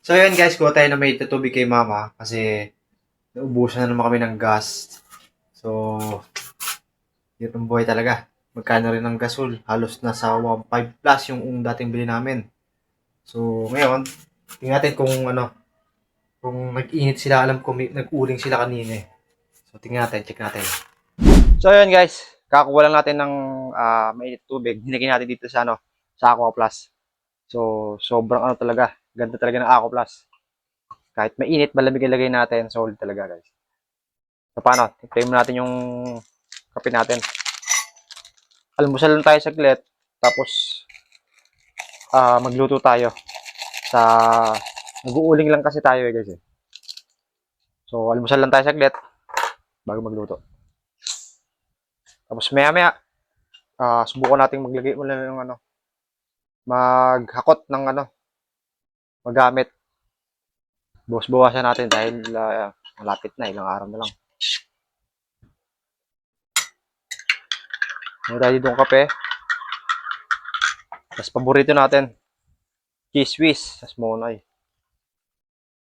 So yun guys, kuha tayo na may tubig kay mama kasi naubusan na naman kami ng gas. So, yun ang buhay talaga. Magkano rin ang gasol? Halos nasa 1.5 plus yung dating bili namin. So, ngayon, tingnan natin kung nag-init sila. Alam ko nag-uling sila kanina eh. So, tingnan natin, check natin. So, yun guys, kakuha lang natin ng mainit tubig. Hinagin natin dito sa Aqua Plus. So, sobrang talaga. Ganda talaga ng Aqua Plus. Kahit mainit, malamig ilagay natin. Solid talaga guys. So, paano? Try mo natin yung kape natin. Almusal lang tayo saglit. Tapos, magluto tayo. Nag-uuling lang kasi tayo guys eh. So, almusal lang tayo saglit bago magluto. Tapos maya-maya, subukan natin maglagay muna ng maghakot ng magamit. Bawasan natin dahil malapit na, ilang araw na lang. May tayo dito ng kape. Tapos paborito natin, cheese whiz, sa Monay.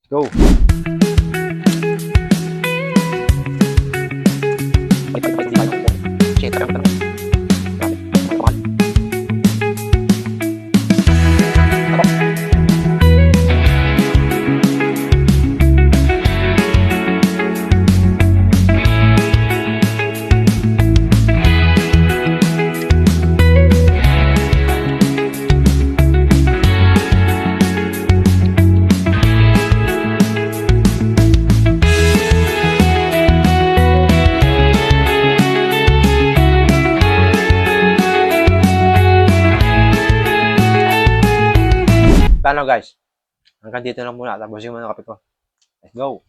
Let's go! Paano guys? Hanggang dito lang muna. Tapusin mo na kape ko. Let's go!